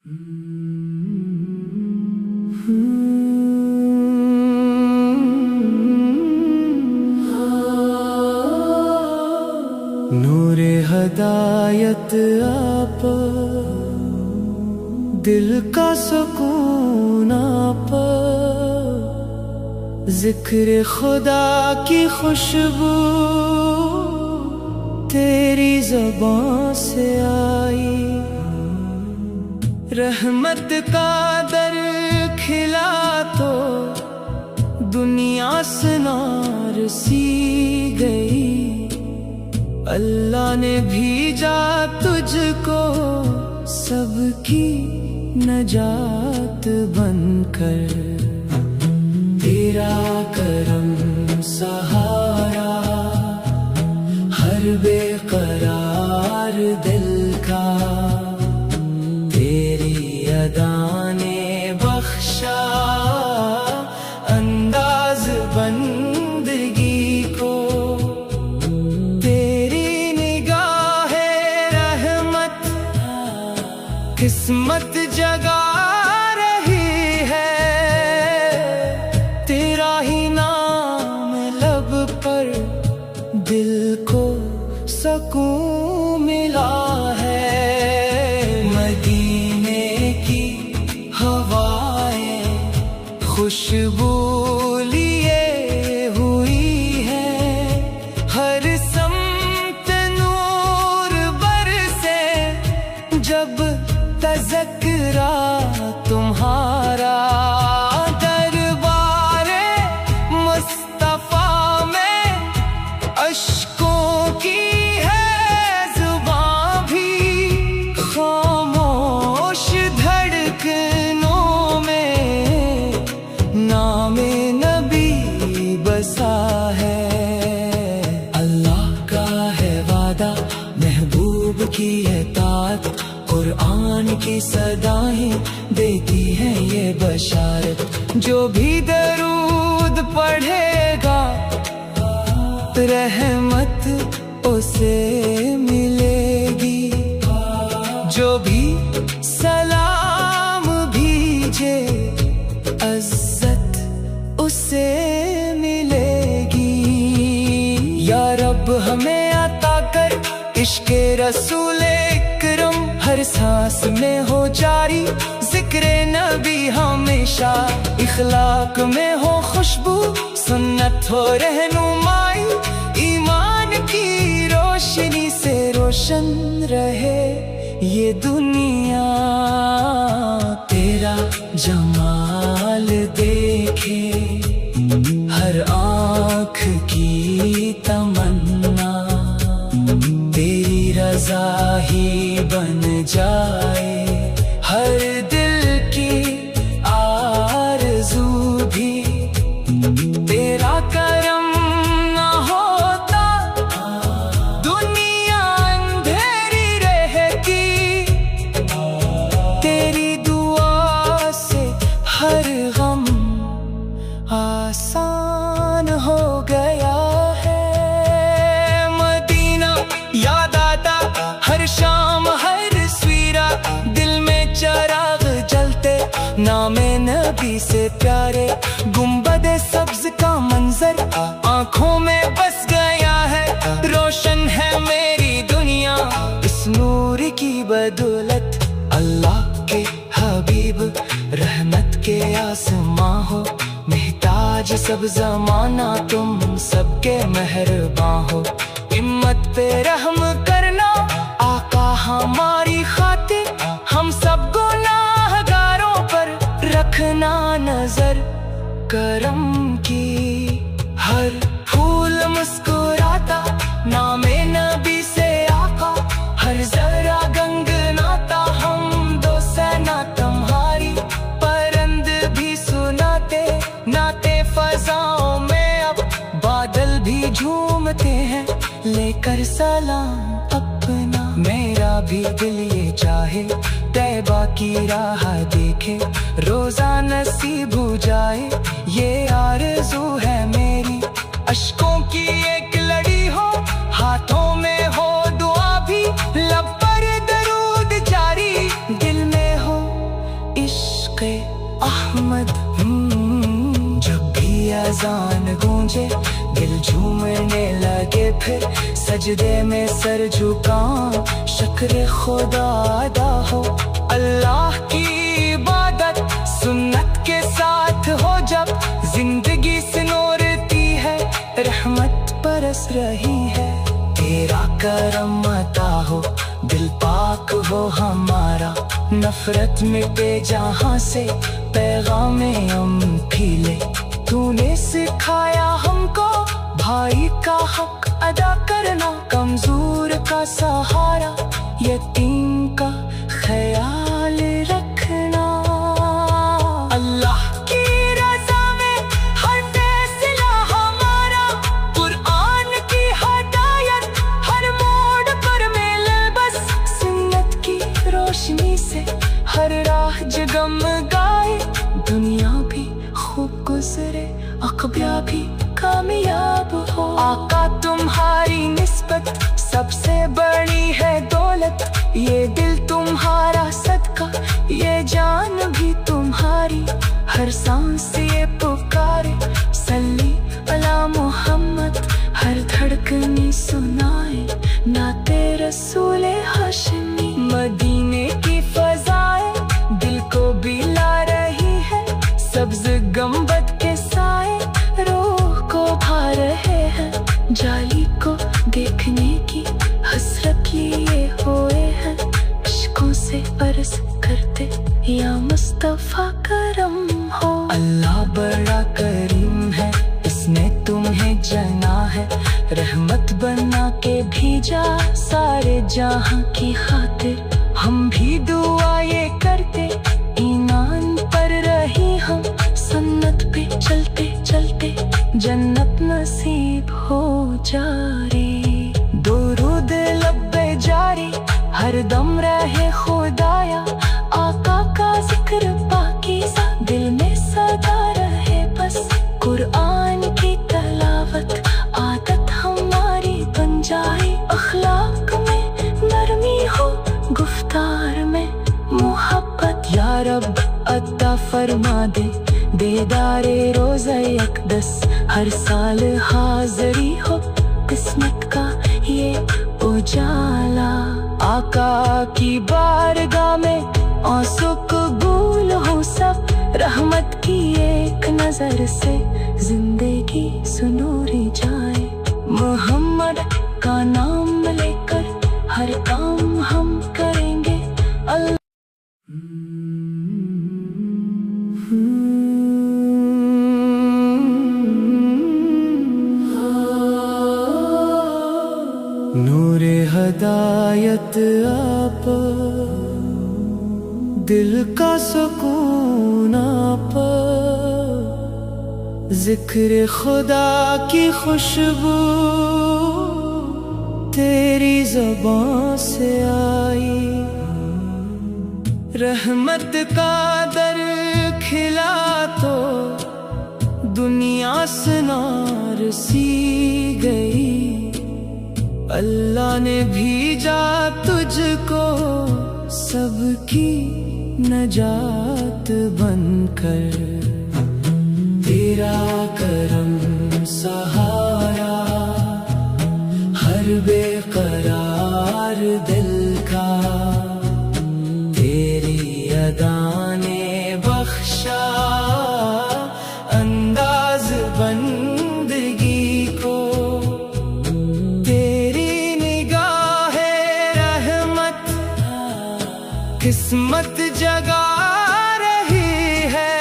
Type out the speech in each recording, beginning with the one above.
نور ہدایت آپ، دل کا سکون آپ، ذکر خدا کی خوشبو تیری زبان سے آئی، رحمت کا در کھلا تو دنیا سے نار سی گئی، اللہ نے بھیجا تجھ کو سب کی نجات بن کر، تیرا کرم سہارا ہر بے قرار دل کا، تیری ادا نے بخشا انداز بندگی کو، تیری نگاہ رحمت قسمت جگا رہی ہے، تیرا ہی نام لب پر دل کو سکون ملا ہے، مدینے کی ہوائیں خوشبو لیے ہوئی ہے، ہر سمت نور برسے جب تذکرہ تمہارا، دربار مصطفیٰ میں اشکوں کی ہے زباں بھی، خاموش دھڑکنوں میں نام نبی بسا ہے، اللہ کا ہے وعدہ محبوب کی اطاعت، قرآن کی صدائیں دیتی ہیں یہ بشارت، جو بھی درود پڑھے گا رحمت اسے ملے گی، جو بھی سلام بھیجے عزت اسے ملے گی، یا رب ہمیں عطا کر عشق رسول اکرم، ہر سانس میں ہو جاری ذکر نبی، ہمیشہ اخلاق میں ہو خوشبو، سنت ہو رہنمائی، ایمان کی روشنی سے روشن رہے یہ دنیا، تیرا جمال دیکھے ہر آنکھ کی تمنا، تیری رضا ہی بن جائے ہر دل کی آرزو بھی، تیرا کرم نہ ہوتا دنیا اندھیری رہتی، تیری دعا سے ہر غم آسان ہو گیا ہے، مدینہ یاد آتا ہر شام ہر سویرا، دل میں چراغ جلتے نام نبی سے پیارے، گنبد سبز کا منظر آنکھوں میں بس گیا ہے، روشن ہے میری دنیا اس نور کی بدولت، اللہ کے حبیب رحمت کے آسماں ہو محتاج سب زمانہ، تم سب کے مہرباں ہو، امت پہ رحم کرنا آقا ہماری خاطر، ہم سب گناہگاروں پر رکھنا نظر، کرم کی ہر پھول مسکراتا نام نبی سے آقا، ہر ذرا گنگناتا ہم دو سینا تمہاری، پرند بھی سناتے ناتے فضاؤں میں، اب بادل بھی جھومتے ہیں لے کر سلام اپنا، میرا بھی دل یہ چاہے طیبہ کی راہ دیکھے، روزہ نصیب ہو جائے یہ آرزو ہے میری، اشکوں کی ایک لڑی ہو ہاتھوں میں ہو دعا بھی، لب پر درود جاری دل میں ہو अजान गूंजे, दिल झूमने लगे, फिर सजदे में सर झुकाऊं, शुक्र खुदा अदा हो। अल्लाह की इबादत सुन्नत के साथ हो जब, जिंदगी सिनोरती है, रहमत बरस रही है। तेरा करम अता हो, दिल पाक हो हमारा, नफरत मिटे जहां से, पैगामे हम खिले। तूने सिखाया हमको भाई का हक अदा करना, कमजोर का सहारा, यतीम का ख्याल रखना। अल्लाह की रज़ा में हर फैसला हमारा, कुरान की हदायत हर मोड़ पर मिले बस, सुन्नत की रोशनी से हर राह जगमगाए, दुनिया भी खूब गुजरे, अक़बा भी कामयाब हो। आका तुम्हारी निस्बत सबसे बड़ी है दौलत, ये दिल तुम्हारा सदका, ये जान भी तुम्हारी, हर सांस ये पुकारे, सल्ली अला मोहम्मद, हर धड़कनी सुनाए, नाते रसूले हाशिमी। मदीने की फ़ज़ाएं दिल को बिला रही है, सब्ज़ गंबद के साए रूह को भा रहे हैं, जाली को देखने की हसरत लिए हुए हैं, इश्कों से अर्ज़ करते या मुस्तफ़ा करम हो। अल्लाह बड़ा करीम है, इसने तुम्हें जना है, रहमत बना के भेजा सारे जहां की खातिर। हम भी दुआ ये करते, ईमान पर रही हम, सुन्नत पे चलते चलते जन्नत नसीब हो जारे। दुरूद लब्बे जारी हर दम रहे खुदाया, आका का जिक्र पाकीज़ा दिल में सदा रहे बस, कुरान की तलावत आदत हमारी बन जाए, अखलाक में नरमी हो, गुफ्तार में मोहब्बत। या रब अता फरमा दे, देदारे रोज़ा यकदस, हर साल हाज़री हो, किस्मत का ये उजाला। आका की बारगाह में आंसू कबूल हो सब, रहमत की एक नजर से जिंदगी सुनूरी जाए। मोहम्मद का नाम लेकर हर काम हम करेंगे, अल्लाह। नूरे हदायत आप, दिल का सुकून आप, जिक्र खुदा की खुशबू तेरी ज़बान से आई, रहमत का दर खिला तो दुनिया सनार सी गई। अल्लाह ने भेजा तुझको सबकी नजात बनकर, तेरा करम सहारा हर बेकरार दिल का, तेरी अदा ने बख्शा अंदाज बंदगी को, तेरी निगाहे रहमत किस्मत जगा रही है,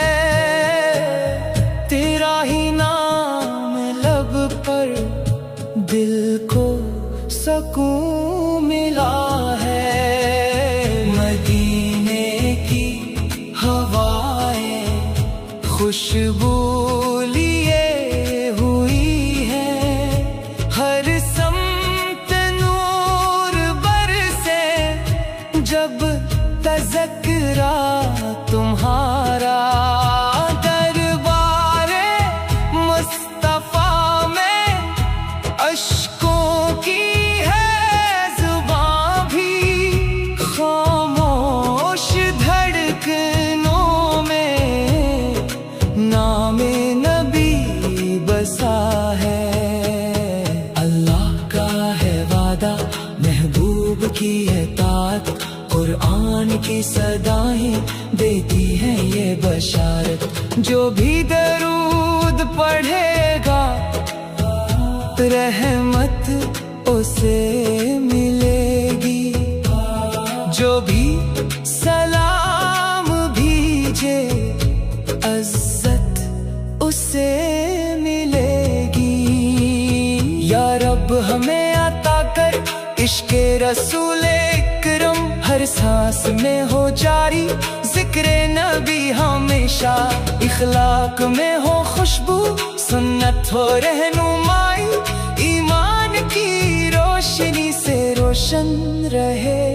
तेरा ही नाम लब पर दिल को सकून मिला है। मदीने की हवाएं खुशबू लिए हुई है, हर समत नूर बरसे जब तज़किरा तुम्हारा, दरबारे मुस्तफा में अश्कों की है जुबां भी, खामोश धड़कनों में नामे नबी की सदाएं देती है ये बशारत, जो भी दरूद पढ़ेगा रहमत उसे मिलेगी, जो भी सलाम भेजे इज्जत उसे मिलेगी। या रब हमें अता कर इश्क़े रसूल इकरम, हर सांस में हो जारी ज़िक्र नबी हमेशा, इखलाक में हो खुशबू सुन्नत हो रहनुमाई, ईमान की रोशनी से रोशन रहे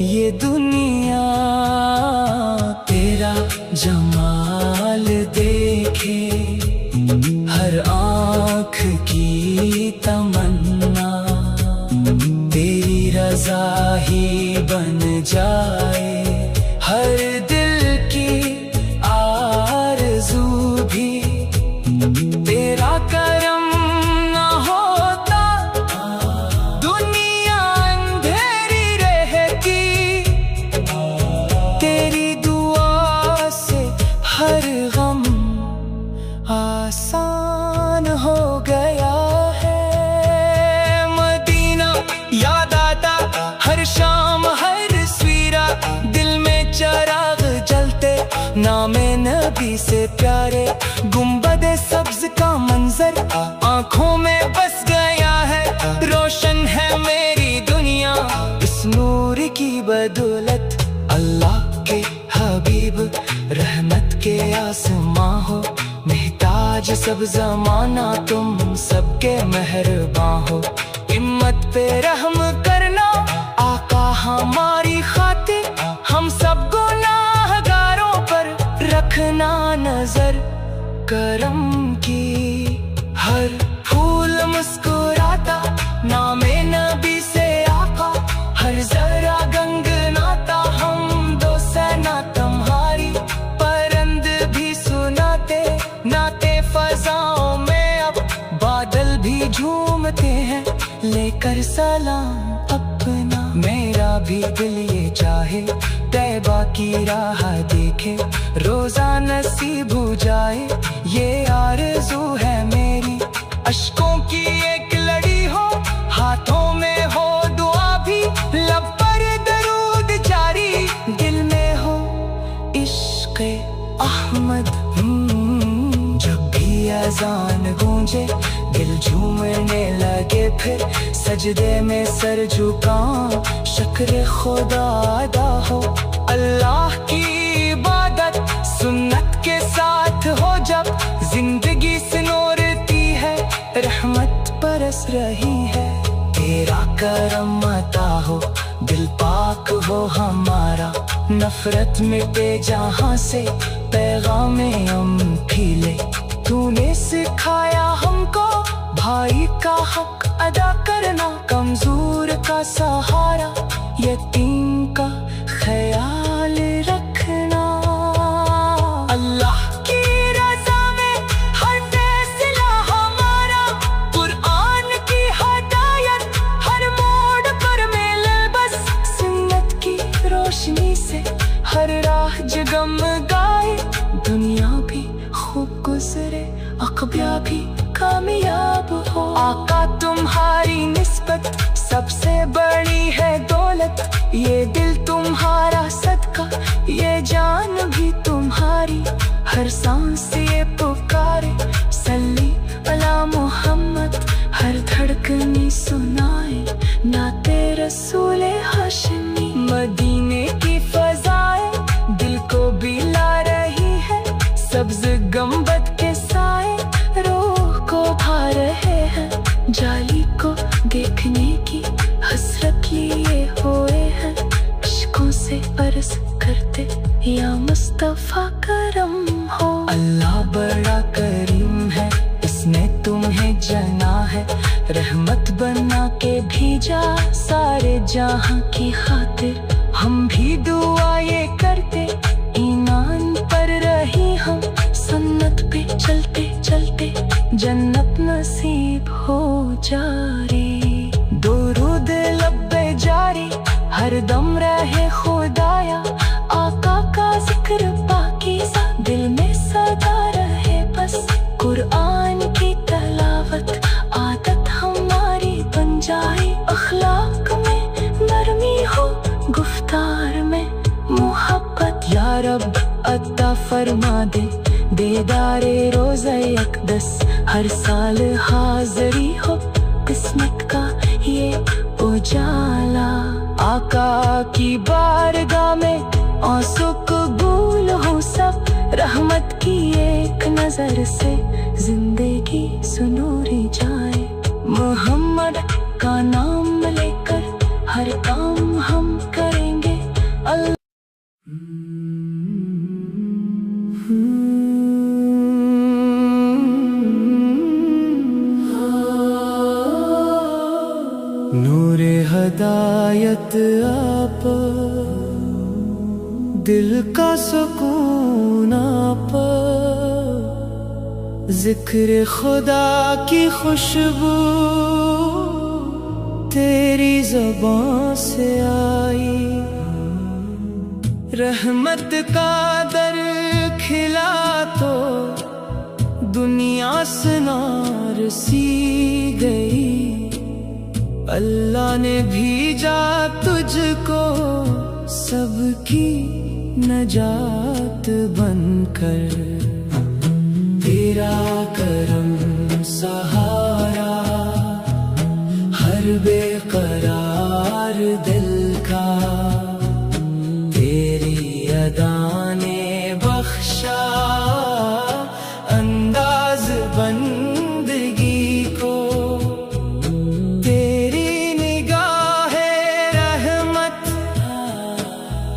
ये दुनिया, तेरा जमाल देखे हर आँख की तमन्ना, तेरी रज़ा ही बन जाए हर दिल की आरज़ू भी, तेरा करम न होता दुनिया अंधेरी रहती, तेरी दुआ से हर गम आसान हो गया है। मदीना याद आता हर शाम हर सवेरा, दिल में चिराग जलते नामे नबी से प्यारे, गुंबदे सब्ज का मंजर आंखों में बस गया है, रोशन है मेरी दुनिया इस नूर की बदौलत, अल्लाह के हबीब रहमत के आसमां हो, महताज सब जमाना तुम सबके मेहरबां हो, हिम्मत पे रहम करना आका हमारी खातिर, हम सब गुनाहगारों पर रखना नजर करम की, हर फूल मुस्कुराता नामे नबी से आका, हर जरा गंगनाता हम दो सना तुम्हारी, परंद भी सुनाते नाते फजाओं में, अब बादल भी झूमते हैं लेकर सलाम अपना, मेरा भी दिल ये चाहे तैबा की राह देखे, रोजा नसीब हो जाए ये आरज़ू है मेरी, अश्कों की एक लड़ी हो हाथों में हो दुआ भी, लब पर दरूद जारी दिल में हो इश्क़े अहमद, जब भी अज़ान गूंजे दिल झूमने लगे, फिर सजदे में सर झुकाऊं शुक्र खुदा अदा हो, अल्लाह की इबादत सुन्नत के साथ हो, जब जिंदगी सिनोरती है रहमत बरस रही है, तेरा करम अता हो दिल पाक हो हमारा, नफरत मिटे जहाँ से पैगामे हम खिले, तूने सिखाया हमको भाई का हक अदा करना, कमजोर का सहारा यतीम का ख्याल रखना, अल्लाह की रज़ा में हर फैसला हमारा, कुरान की हदायत हर मोड़ पर मिले, बस सुन्नत की रोशनी से हर राह जगमगाए, दुनिया भी खूब गुजरे अक़बा भी कामयाब हो, आका तुम्हारी निस्बत सबसे बड़ी है दौलत, ये दिल तुम्हारा सदका ये जान भी तुम्हारी, हर सांस ये पुकारे सल्ली अला मोहम्मद, हर धड़कनी सुनाए नाते रसूल हाशिमी, मदीने की फ़ज़ाएं दिल को बिला रही है, सब्ज़ गंबद के साए रूह को भा रहे हैं, जाली को देखने की हसरत लिए हुए हैं, इश्कों से अर्ज़ करते या मुस्तफ़ा करम हो, अल्लाह बड़ा करीम है इसने तुम्हें जना है, रहमत बना के भेजा सारे जहां की खातिर, हम भी दुआ ये करते ईमान पर रही हम, सुन्नत पे चलते चलते जन्नत नसीब हो जारी, दुरूद लब्बे जारी हर दम रहे खुदाया, یا رب عطا فرما دے دیدارے روزہ اقدس، ہر سال حاضری ہو قسمت کا یہ اجالا، آقا کی بارگاہ میں آنسو قبول ہو سب، رحمت کی ایک نظر سے زندگی سنوری جائے، محمد کا نام لے کر ہر کام ہم کریں گے اللہ۔ نور ہدایت آپ، دل کا سکون آپ، ذکر خدا کی خوشبو تیری زبان سے آئی، رحمت کا در کھلا تو دنیا سنار سی گئی، اللہ نے بھیجا تجھ کو سب کی نجات بن کر، تیرا کرم سہارا ہر بے قرار دل کا، تیری ادا نے بخشا انداز بندگی کو، تیری نگاہ رحمت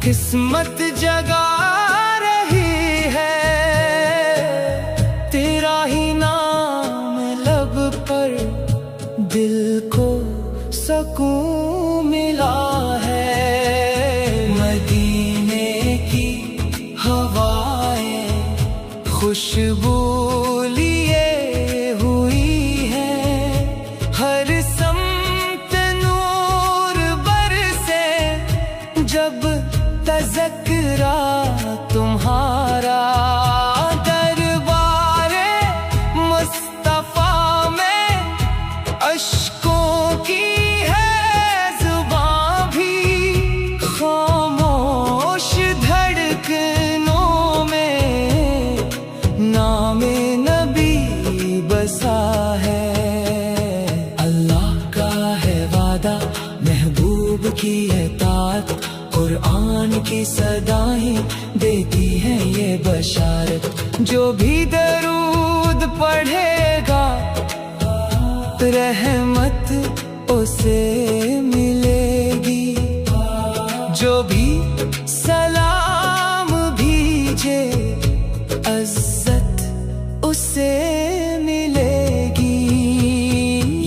قسمت جگا رہی ہے، تیرا ہی نام لب پر دل کو سکون ملا ہے، مدینے کی ہوائیں خوشبو لیے ہوئی ہے، ہر سمت نور برسے جب تذکرہ تمہارا، دربار مصطفیٰ میں اشکوں کی ہے زباں بھی، خاموش دھڑکنوں میں نام نبی بسا ہے، اللہ کا ہے وعدہ محبوب کی اطاعت، قرآن کی صدائیں دیتی ہے یہ بشارت، جو بھی درود پڑھے گا رحمت اسے ملے گی، جو بھی سلام بھیجے عزت اسے ملے گی،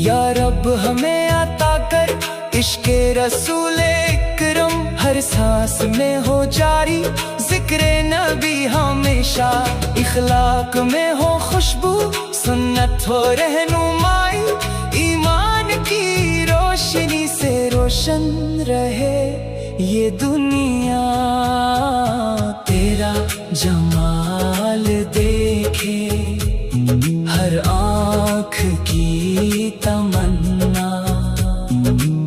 یا رب ہمیں عطا کر عشق رسول اکرم، ہر سانس میں ہو جاری ذکر نبی، ہمیشہ اخلاق میں ہو خوشبو، سنت ہو رہنمائی، ایمان کی روشنی سے روشن رہے یہ دنیا، تیرا جمال دیکھے ہر آنکھ کی تمنا،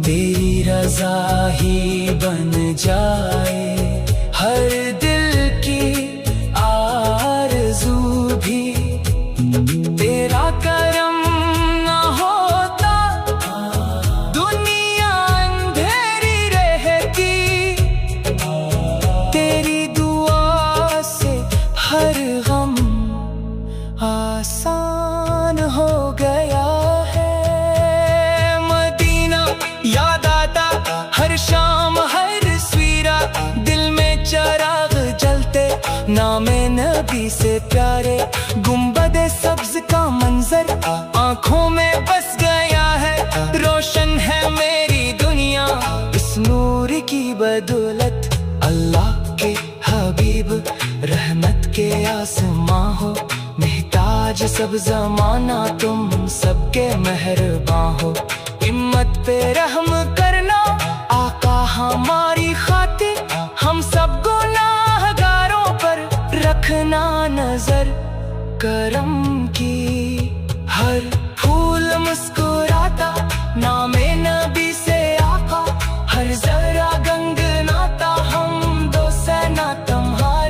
تیری رضا ہی بن جائے ہر دل کی آرزو بھی، تیرا کرم نہ ہوتا دنیا اندھیری رہتی، تیری دعا سے ہر غم آسان ہو گیا ہے، مدینہ یاد آتا ہر شام ہر سویرا، دل میں چراغ جلتے نام نبی سے پیارے، گنبد سبز کا منظر آنکھوں میں بس گیا ہے، روشن ہے میری دنیا اس نور کی بدولت، اللہ کے حبیب رحمت کے آسماں ہو محتاج سب زمانہ، تم سب کے مہرباں ہو، امت پہ رحم کرنا آقا ہماری خاطر، ہم سب گناہ گاروں پر رکھنا نظر، کرم کی ہر پھول مسکراتا نام نبی سے آقا، ہر ذرہ گنگناتا ہم دو سینا تمہاری۔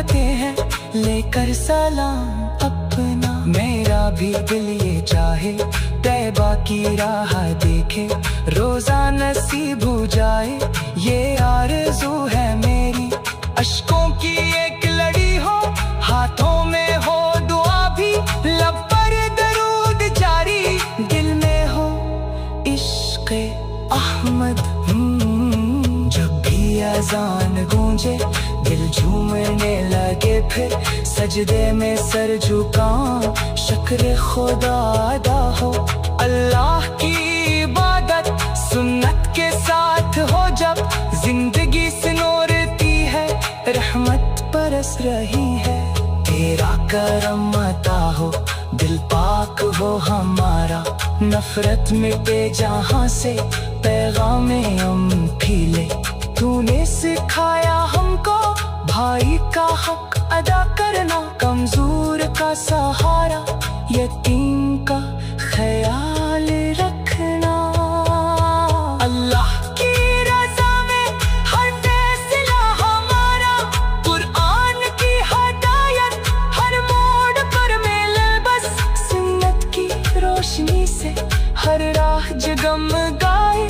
आते हैं लेकर सलाम अपना। मेरा भी दिल ये चाहे तैबा की राह देखे, रोजा नसीब हो जाए ये आरज़ू है मेरी। अश्कों की एक लड़ी हो, हाथों में हो दुआ भी, लब पर दरूद जारी, दिल में हो इश्क़ अहमद। जब भी अज़ान गूंजे दिल झूमने लगे, फिर सजदे में सर झुकाऊं, शुक्र खुदा अदा हो। अल्लाह की इबादत सुन्नत के साथ हो, जब जिंदगी सिनोरती है रहमत बरस रही है। तेरा करम अता हो, दिल पाक हो हमारा, नफरत मिटे जहां से, पैगामे हम खिले। तूने सिखाया हमको भाई का हक अदा करना, कमजोर का सहारा, यतीम का ख्याल रखना। अल्लाह की रज़ा में हर फैसला हमारा, कुरान की हदायत हर मोड़ पर मिले, बस सुन्नत की रोशनी से हर राह जगमगाए।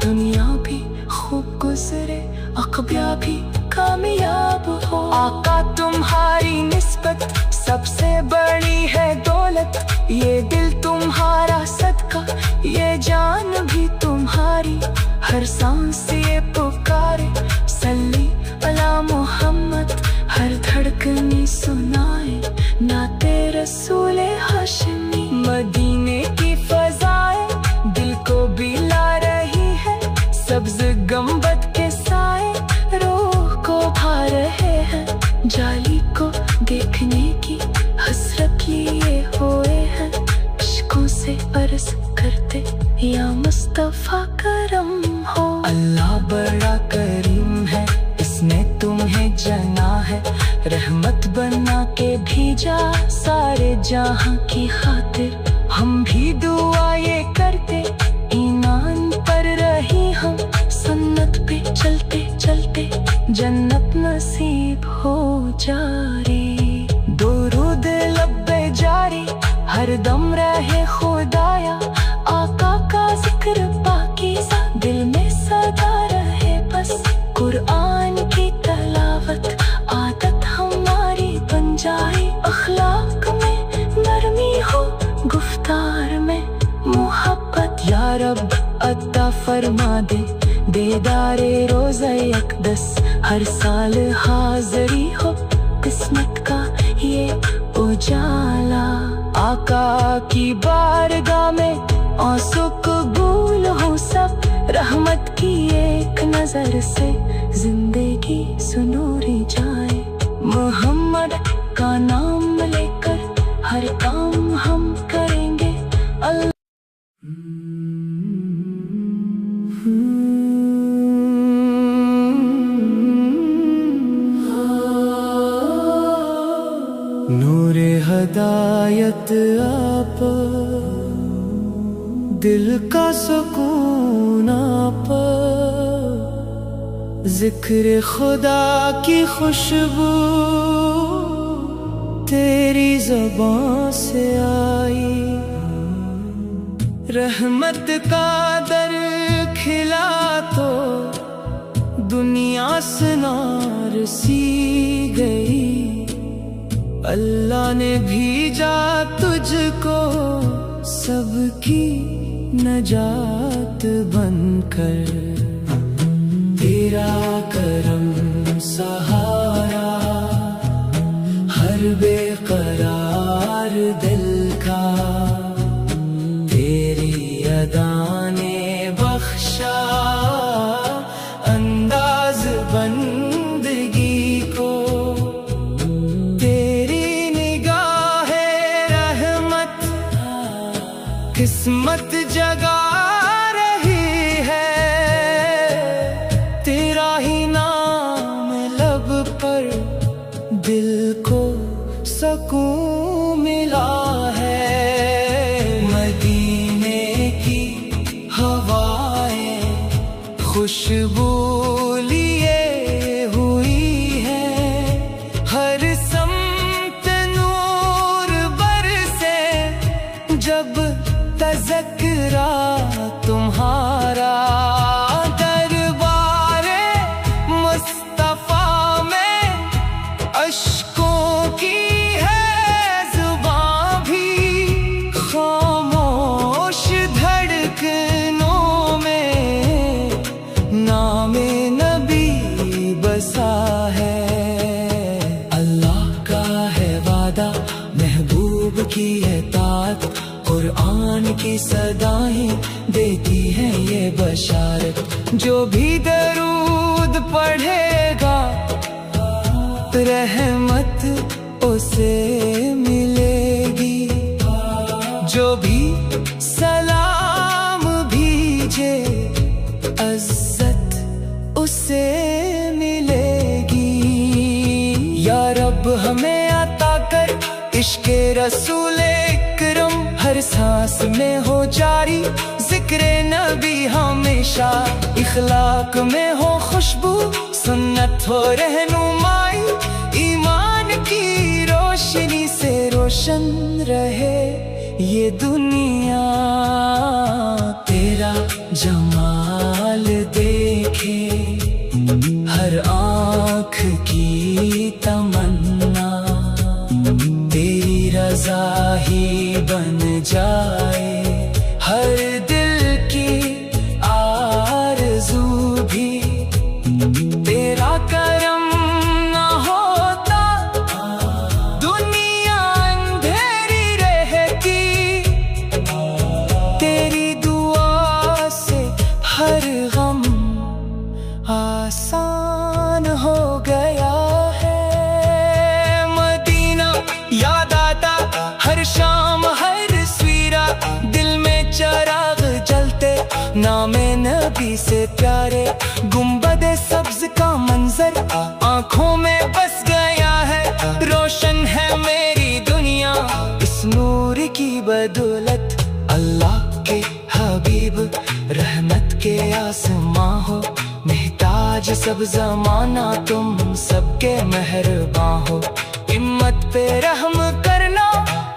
दुनिया भी खूब गुजरे, अक़बा भी कामयाब हो। आका तुम्हारी निस्बत सबसे बड़ी है दौलत, ये दिल तुम्हारा सदका, ये जान भी तुम्हारी, हर सांस ये पुकारे सल्ली अला मोहम्मद, हर धड़कने सुनाए नाते रसूले हाशिमी। मदीने की फ़ज़ाएं दिल को बिला रही है, सब्ज़ गंबद के साए रूह को भा रहे हैं, जाली को देखने की हसरत लिए हुए हैं, इश्कों से अर्ज़ करते या मुस्तफ़ा करम हो। अल्लाह बड़ा करीम है, इसने तुम्हें जना है, रहमत बना के भेजा सारे जहां की खातिर। हम भी दुआ ये करते ईमान पर रही हम, सुन्नत पे चलते चलते जन्नत नसीब हो जारी। दुरूद लब्बे जारी हर दम रहे खुदाया, आका का जिक्र पाकीज़ा दिल में सदा रहे, बस कुरान की तलावत आदत हमारी बन जाए। अखलाक में नरमी हो, गुफ्तार में मोहब्बत, या रब अता फरमा दे देदारे रोज़ा अक़दस, हर साल हाज़री हो किस्मत का ये उजाला। आका की बारगाह में आंसू कबूल हो सब, रहमत की एक नजर से जिंदगी सुनूरी जाए। मोहम्मद का नाम लेकर हर काम हम करेंगे। अल्लाह नूरे हदायत आप, दिल का सुकून आप, जिक्र खुदा की खुशबू तेरी ज़बां से आई। रहमत का दर खिला तो दुनिया सनार सी गई, अल्लाह ने भेजा तुझको सबकी नजात बनकर। तेरा करम सहारा हर बेकरार दिल का, तेरी अदा ने बख्शा अंदाज बंदगी को। तेरी निगाहे रहमत किस्मत जगा रही है, तेरा ही नाम लब पर दिल को सकून मिला है। मदीने की हवाएं खुशबू लिए हुई है, हर की सदाएं देती है ये बशारत, जो भी दरूद पढ़ेगा रहमत उसे मिलेगी, जो भी सलाम भेजे इज्जत उसे मिलेगी। या रब हमें अता कर इश्क़े रसूले इकरम, हर सांस में हो जारी जिक्रे नबी हमेशा, इखलाक में हो खुशबू सुन्नत हो रहनुमाई, ईमान की रोशनी से रोशन रहे ये दुनिया। तेरा जमाल देखे हर आँख की तमन्ना, तेरी रज़ा ही बन जाए हर दिल की आरज़ू भी। तेरा करम ना होता दुनिया अंधेरी रहती, तेरी दुआ से हर गम आसान हो गया है। मदीना याद आता हर शाम हर सवेरा, दिल में चिराग जलते नामे नबी से प्यारे, गुंबदे सब्ज का मंजर आंखों में बस गया है, रोशन है मेरी दुनिया इस नूर की बदौलत। अल्लाह के हबीब रहमत के आसमां हो, महताज सब जमाना तुम सबके मेहरबां हो। हिम्मत पे रहम करना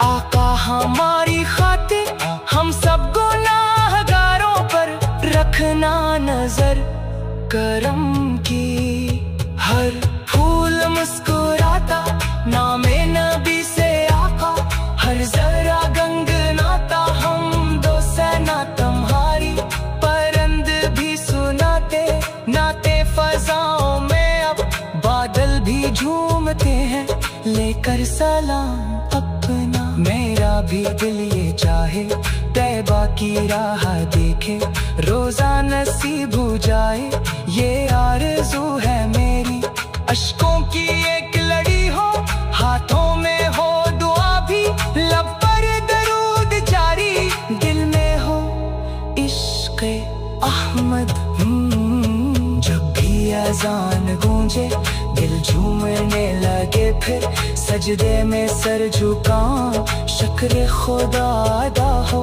आका हमारी खातिर, हम सब गुनाहगारों पर रखना नजर करम की। हर फूल मुस्कुराता नामे नबी से आका, हर जरा गंगनाता हम दो सेना तुम्हारी, परंद भी सुनाते नाते फजाओं में, अब बादल भी झूमते हैं लेकर सलाम अपना। मेरा भी दिल ये चाहे तैबा की राह देखे, रोजा नसीब हो जाए ये आरज़ू है मेरी। अश्कों की एक लड़ी हो हाथों में हो दुआ भी, लब पर दरूद जारी दिल में हो इश्क़े अहमद। जब भी अज़ान गूंजे दिल झूमने लगे, फिर सजदे में सर झुकाऊं शुक्र खुदा अदा हो।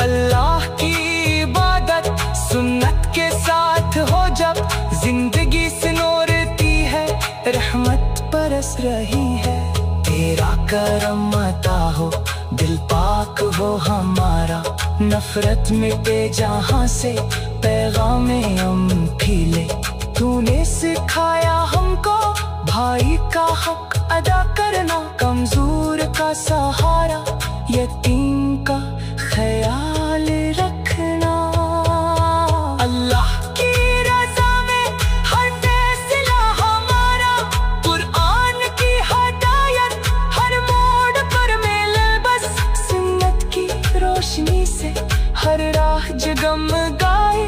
अल्लाह की इबादत सुन्नत के साथ हो, जब जिंदगी सिनोरती है रहमत बरस रही है। तेरा करम अता हो दिल पाक हो हमारा, नफरत मिटे जहां से पैगामे हम खिले। तूने सिखाया हमको भाई का हक अदा करना, कमजोर का सहारा यतीम का ख्याल रखना। अल्लाह की रज़ा में हर फैसला हमारा, कुरान की हदायत हर मोड़ पर मिले बस, सुन्नत की रोशनी से हर राह जगमगाए,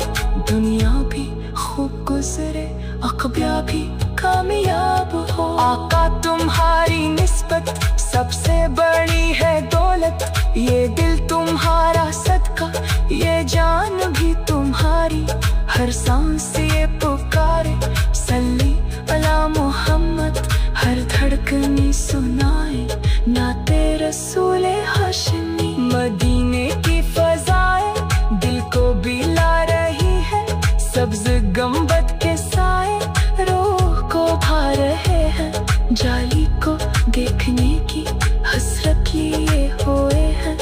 दुनिया भी खूब गुजरे अक़बा भी कामयाब हो। आका तुम्हारी निस्बत सबसे बड़ी है दौलत, ये दिल तुम्हारा सदका ये जान भी तुम्हारी, हर सांस ये पुकारे सल्ली अला मोहम्मद, हर धड़कनी सुनाए नाते रसूले हाशिमी। मदीने की फ़ज़ाएं दिल को बिला रही है, सब्ज़ गंबद के साए रूह को भा रहे हैं, जाली को देखने की हसरत लिए हुए हैं,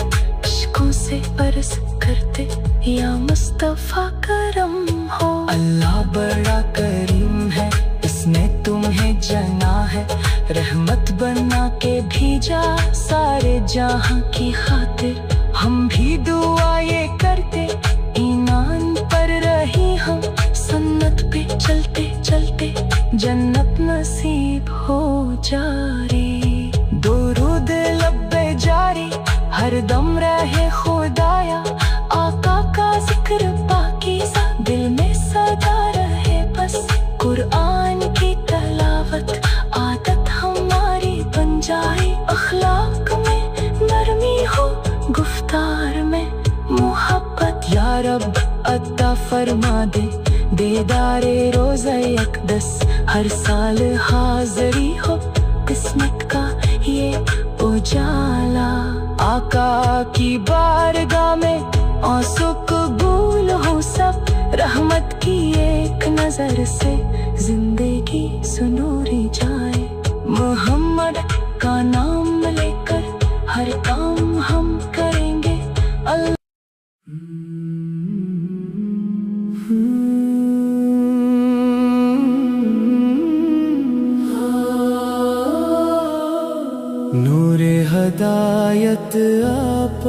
इश्कों से अर्ज़ करते या मुस्तफ़ा करम हो। अल्लाह बड़ा करीम है, इसने तुम्हें जना है, रहमत बना के भेजा सारे जहां की खातिर। हम भी दुआ ये करते ईमान पर रही हम, सुन्नत पे चलते चलते जन्नत नसीब हो जारी। दुरूद लब्बे जारी हर दम रहे खुदाया, عطا فرما دے، دیدارے روزہ اقدس ہر سال حاضری ہو، قسمت کا یہ اجالا، آقا کی بارگاہ میں آنسو قبول ہو سب، رحمت کی ایک نظر سے زندگی سنوری جائے، محمد کا نام لے کر ہر کام ہم کریں گے، اللہ نور ہدایت آپ،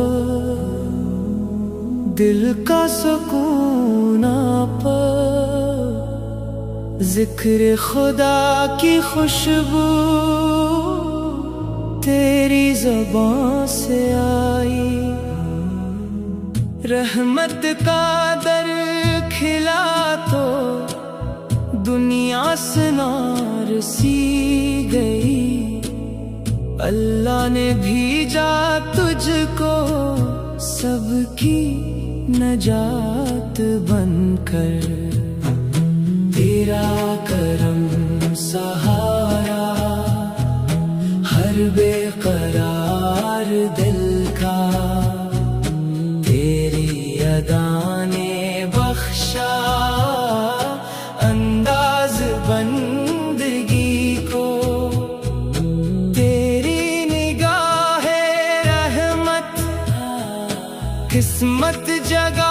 دل کا سکون آپ، ذکر خدا کی خوشبو تیری زبان سے آئی، رحمت کا در کھلا تو دنیا سنار سی گئی، اللہ نے بھیجا تجھ کو سب کی نجات بن کر، تیرا کرم سہارا ہر بے قرار دل کا، تیری ادا نے بخشا انداز بندگی کو، تیری نگاہ رحمت قسمت جگا